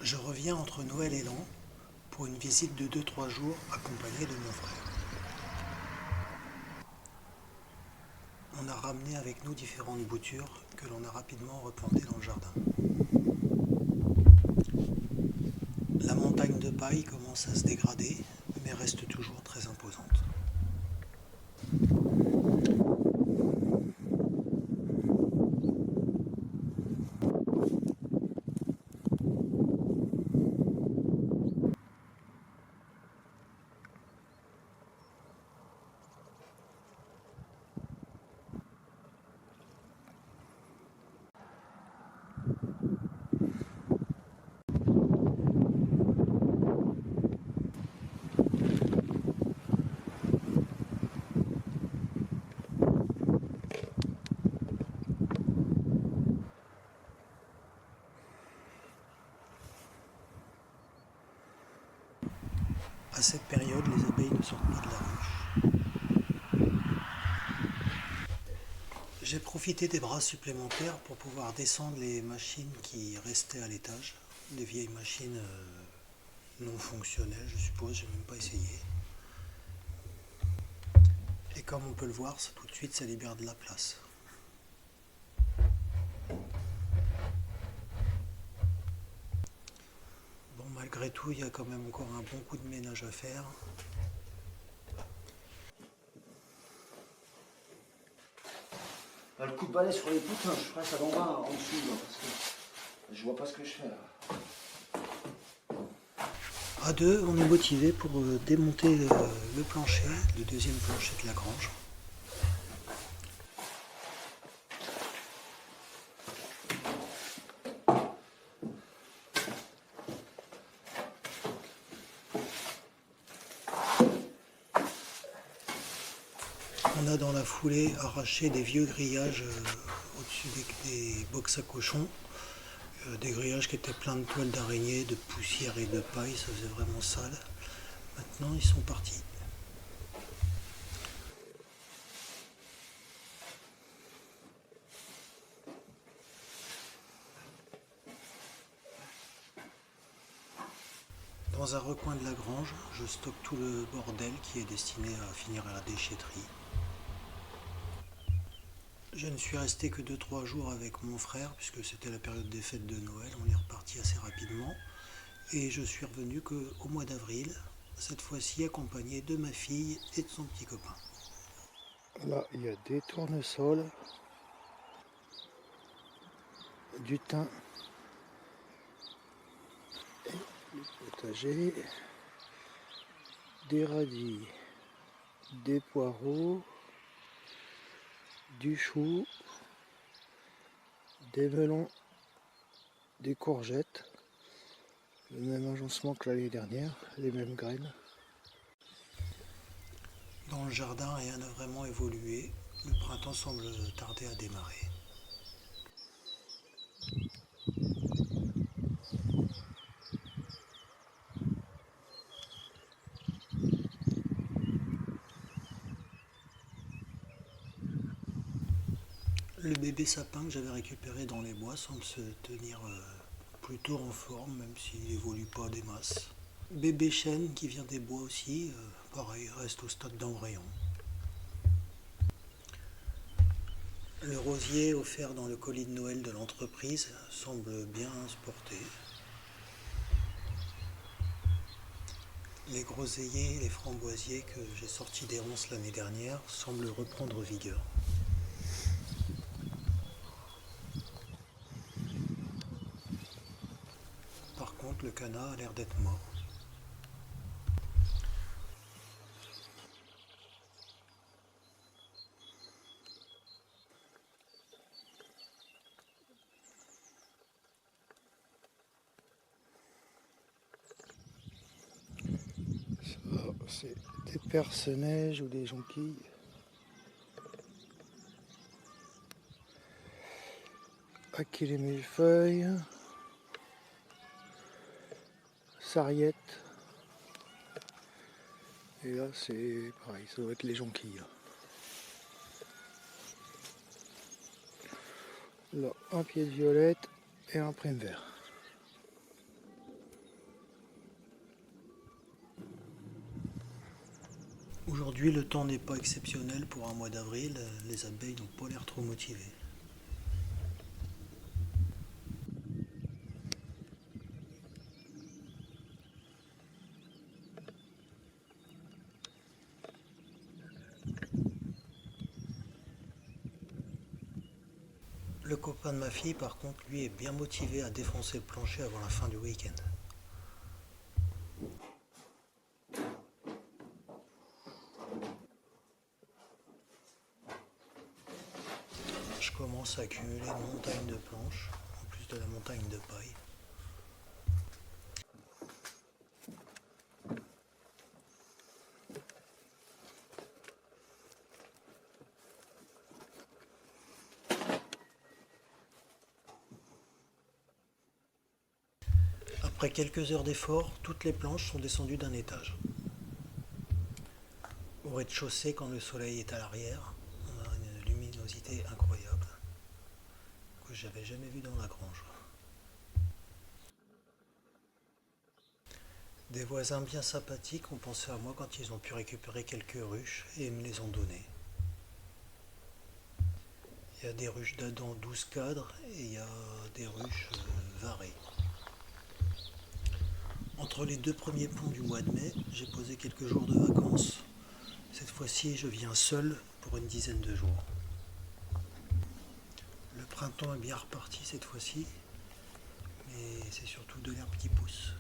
Je reviens entre Noël et l'an pour une visite de 2-3 jours accompagné de mon frère. On a ramené avec nous différentes boutures que l'on a rapidement replantées dans le jardin. La montagne de paille commence à se dégrader, mais reste toujours très imposante. À cette période, les abeilles ne sortent pas de la ruche. J'ai profité des bras supplémentaires pour pouvoir descendre les machines qui restaient à l'étage, des vieilles machines non fonctionnelles, je suppose, je n'ai même pas essayé. Et comme on peut le voir, tout de suite, ça libère de la place. Bon, malgré tout, il y a quand même encore un bon coup de ménage à faire. Le coup de balai sur les poutres, je ferai ça d'en bas en dessous, là, parce que je vois pas ce que je fais là. À deux, on est motivé pour démonter le plancher, le deuxième plancher de la grange. On a dans la foulée arraché des vieux grillages au-dessus des box à cochons. Des grillages qui étaient pleins de toiles d'araignée, de poussière et de paille, ça faisait vraiment sale. Maintenant, ils sont partis. Dans un recoin de la grange, je stocke tout le bordel qui est destiné à finir à la déchetterie. Je ne suis resté que 2-3 jours avec mon frère, puisque c'était la période des fêtes de Noël, on est reparti assez rapidement. Et je suis revenu qu'au mois d'avril, cette fois-ci accompagné de ma fille et de son petit copain. Là, il y a des tournesols, du thym, et le potager, des radis, des poireaux, du chou, des melons, des courgettes, le même agencement que l'année dernière, les mêmes graines. Dans le jardin, rien n'a vraiment évolué. Le printemps semble tarder à démarrer. Le bébé sapin que j'avais récupéré dans les bois semble se tenir plutôt en forme, même s'il n'évolue pas des masses. Bébé chêne qui vient des bois aussi, pareil, reste au stade d'embryon. Le rosier offert dans le colis de Noël de l'entreprise semble bien se porter. Les groseilliers et les framboisiers que j'ai sortis des ronces l'année dernière semblent reprendre vigueur. Par contre, le canard a l'air d'être mort. Ça, c'est des perce-neige ou des jonquilles. Aquí les millefeuilles. Sarriette. Et là, c'est pareil, ça doit être les jonquilles. Là, un pied de violette et un prime vert. Aujourd'hui, le temps n'est pas exceptionnel pour un mois d'avril, les abeilles n'ont pas l'air trop motivées. Le copain de ma fille, par contre, lui est bien motivé à défoncer le plancher avant la fin du week-end. Je commence à accumuler une montagne de planches, en plus de la montagne de paille. Après quelques heures d'effort, toutes les planches sont descendues d'un étage. Au rez-de-chaussée, quand le soleil est à l'arrière, on a une luminosité incroyable que j'avais jamais vue dans la grange. Des voisins bien sympathiques ont pensé à moi quand ils ont pu récupérer quelques ruches et me les ont données. Il y a des ruches d'Adam 12 cadres et il y a des ruches varées. Entre les deux premiers ponts du mois de mai, j'ai posé quelques jours de vacances. Cette fois-ci, je viens seul pour une dizaine de jours. Le printemps est bien reparti cette fois-ci, mais c'est surtout de l'herbe qui pousse.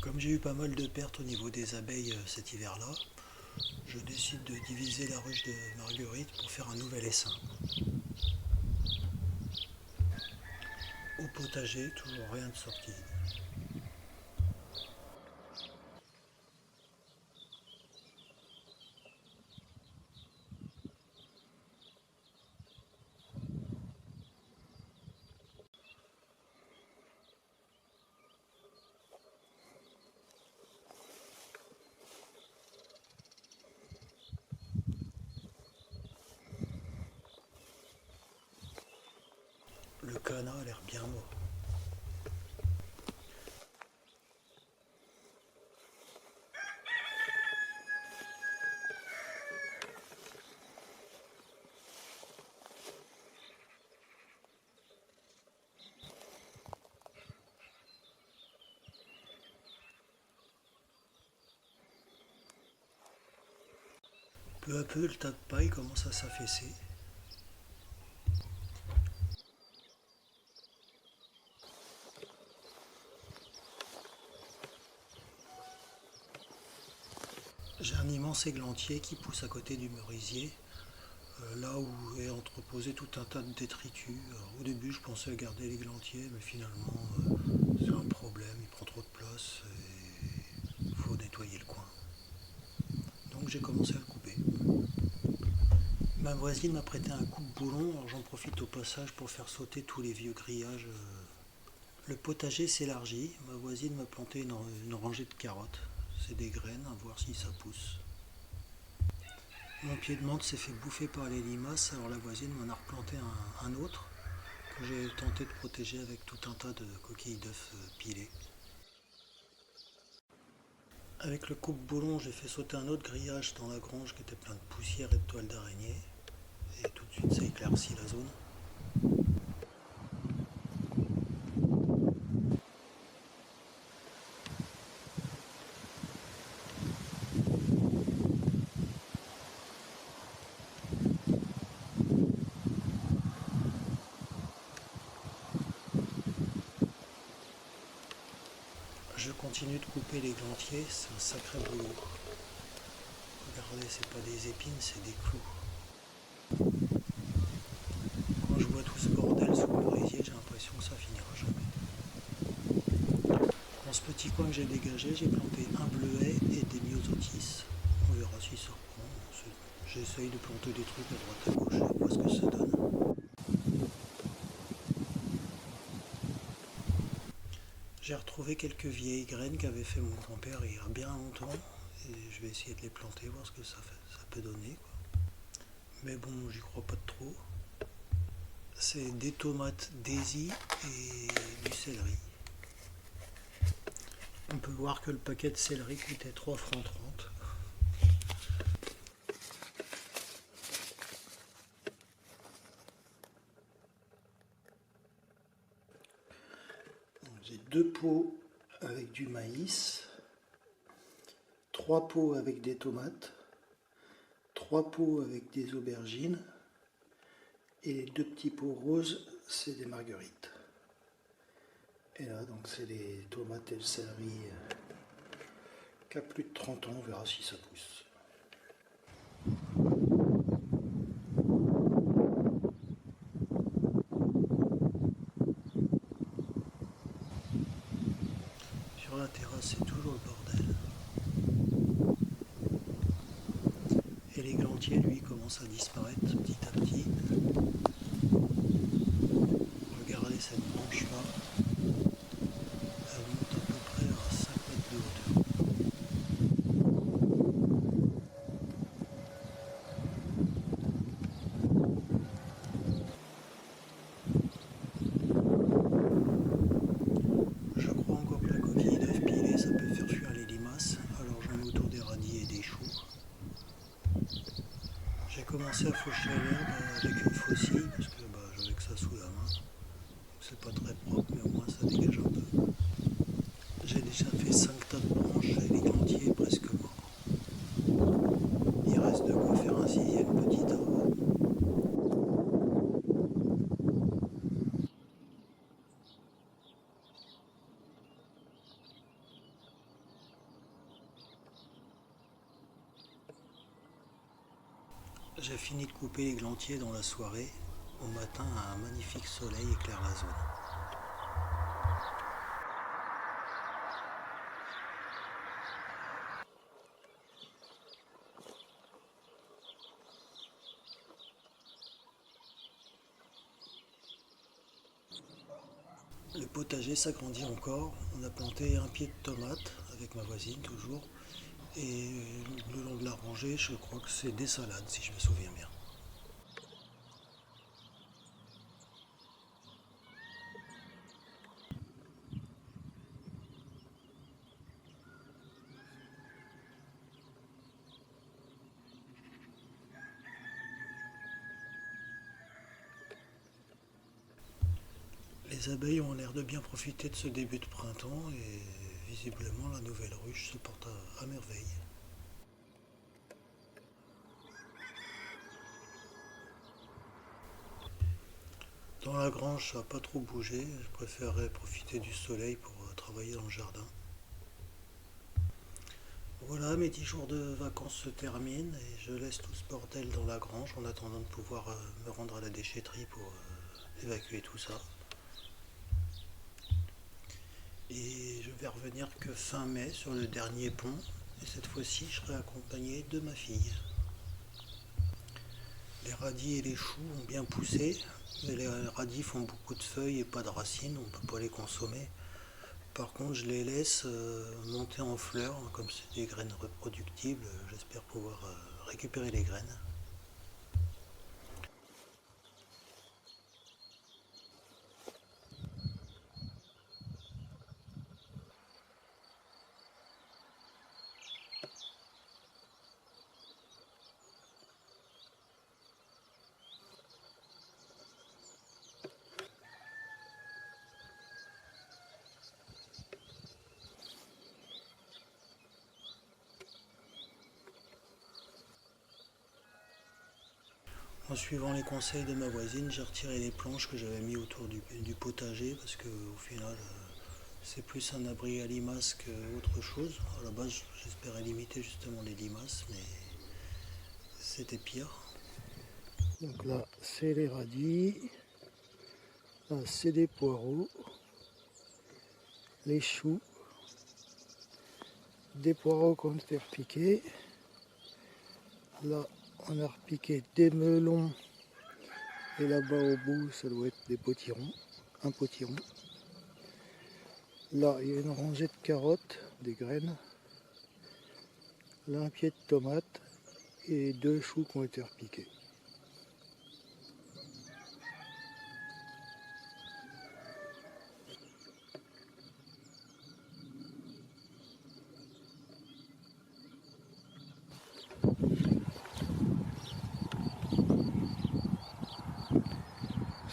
Comme j'ai eu pas mal de pertes au niveau des abeilles cet hiver-là, je décide de diviser la ruche de Marguerite pour faire un nouvel essaim. Au potager, toujours rien de sorti. Le canard a l'air bien mort. Peu à peu, le tas de paille commence à s'affaisser. J'ai un immense églantier qui pousse à côté du merisier, là où est entreposé tout un tas de détritus. Alors, au début, je pensais garder l'églantier, mais finalement, c'est un problème, il prend trop de place et il faut nettoyer le coin. Donc j'ai commencé à le couper. Ma voisine m'a prêté un coupe-boulon, alors j'en profite au passage pour faire sauter tous les vieux grillages. Le potager s'élargit, ma voisine m'a planté une rangée de carottes. C'est des graines, à voir si ça pousse. Mon pied de menthe s'est fait bouffer par les limaces, alors la voisine m'en a replanté un autre que j'ai tenté de protéger avec tout un tas de coquilles d'œufs pilées. Avec le coupe-boulon, j'ai fait sauter un autre grillage dans la grange qui était plein de poussière et de toiles d'araignée. Et tout de suite, ça éclaircit la zone. Je continue de couper les glantiers, c'est un sacré boulot. Regardez, c'est pas des épines, c'est des clous. Quand je vois tout ce bordel sous le merisier, j'ai l'impression que ça finira jamais. Dans ce petit coin que j'ai dégagé, j'ai planté un bleuet et des myosotis. On verra si ça reprend. J'essaye de planter des trucs à droite à gauche et voir ce que ça donne. J'ai retrouvé quelques vieilles graines qu'avait fait mon grand-père il y a bien longtemps et je vais essayer de les planter, voir ce que ça peut donner, quoi. mais bon, j'y crois pas trop. C'est des tomates Daisy et du céleri. On peut voir que le paquet de céleri coûtait 3,30 francs. J'ai 2 pots avec du maïs, 3 pots avec des tomates, 3 pots avec des aubergines et les 2 petits pots roses, c'est des marguerites. Et là, donc c'est les tomates et le céleri qui a plus de 30 ans, on verra si ça pousse. Sur la terrasse, c'est toujours le bordel. Et l'églantier, lui, commence à disparaître petit à petit. Regardez cette branche-là, elle monte à peu près à 5 mètres de hauteur. Je crois encore que la coquille d'œuf pilée, ça peut faire fuir les limaces, alors j'en mets autour des radis et des choux. J'ai commencé à faucher l'herbe avec une faucille, parce que j'avais que ça sous la main. C'est pas très propre, mais au moins ça dégage un peu. J'ai déjà fait 5 tas de branches et l'églantier est presque mort. Il reste de quoi faire un 6e petit arbre. J'ai fini de couper l'églantier dans la soirée. Au matin, un magnifique soleil éclaire la zone. Le potager s'agrandit encore. On a planté un pied de tomate avec ma voisine toujours. Et le long de la rangée, je crois que c'est des salades si je me souviens bien. Les abeilles ont l'air de bien profiter de ce début de printemps et visiblement la nouvelle ruche se porte à merveille. Dans la grange, ça n'a pas trop bougé. Je préférerais profiter du soleil pour travailler dans le jardin. Voilà, mes 10 jours de vacances se terminent et je laisse tout ce bordel dans la grange en attendant de pouvoir me rendre à la déchetterie pour évacuer tout ça. Et je vais revenir que fin mai sur le dernier pont. Et cette fois-ci, je serai accompagné de ma fille. Les radis et les choux ont bien poussé, mais les radis font beaucoup de feuilles et pas de racines, on ne peut pas les consommer. Par contre, je les laisse monter en fleurs, comme c'est des graines reproductibles, j'espère pouvoir récupérer les graines. En suivant les conseils de ma voisine, j'ai retiré les planches que j'avais mis autour du potager parce qu'au final, c'est plus un abri à limaces qu'autre chose. À la base, j'espérais limiter justement les limaces, mais c'était pire. Donc là, c'est les radis, là, c'est des poireaux, les choux, des poireaux qui ont été repiqués. Là, on a repiqué des melons et là-bas au bout, ça doit être des potirons, un potiron. Là, il y a une rangée de carottes, des graines. Là, un pied de tomate et 2 choux qui ont été repiqués.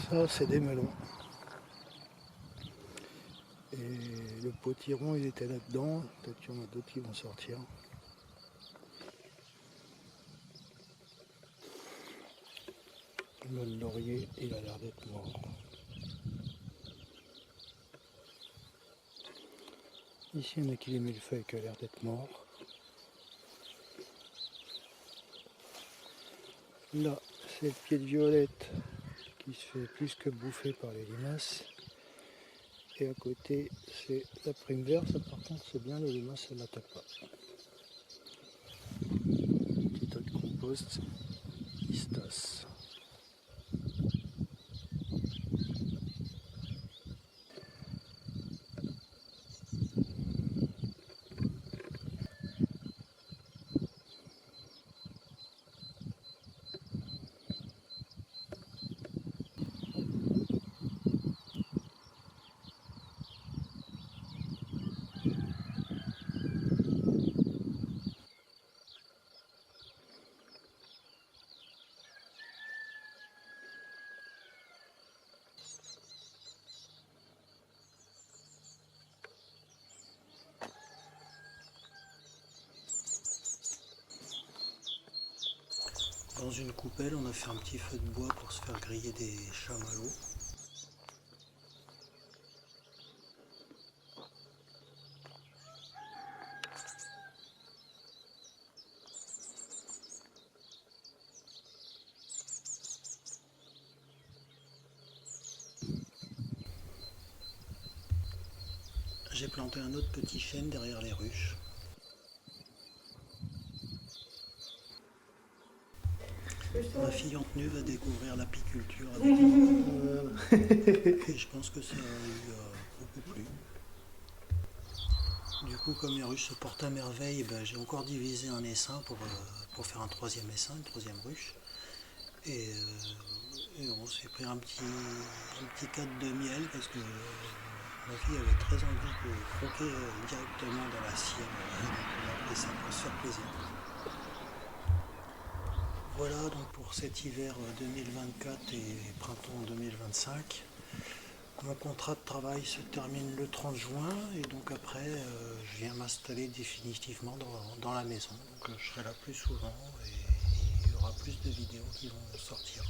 Ça, c'est des melons. Et le potiron, il était là-dedans. Peut-être qu'il y en a d'autres qui vont sortir. Le laurier, il a l'air d'être mort. Ici, il y en a qui les millefeuilles qui a l'air d'être mort. Là, c'est le pied de violette qui se fait plus que bouffer par les limaces. Et à côté, c'est la prime verte. Ça, par contre, c'est bien, les limaces, elles l'attaquent pas. Petit tas de compost, il se tasse. Dans une coupelle, on a fait un petit feu de bois pour se faire griller des chamallows. J'ai planté un autre petit chêne derrière les ruches. Ma fille en tenue va découvrir l'apiculture avec moi. Et je pense que ça a eu beaucoup plu. Du coup, comme les ruches se portent à merveille, j'ai encore divisé un essaim pour faire un troisième essaim, une troisième ruche. Et on s'est pris un petit cadre de miel parce que ma fille avait très envie de croquer directement dans la sienne. Donc on a pris ça pour se faire plaisir. Voilà donc pour cet hiver 2024 et printemps 2025. Mon contrat de travail se termine le 30 juin et donc après je viens m'installer définitivement dans la maison. Donc je serai là plus souvent et il y aura plus de vidéos qui vont sortir.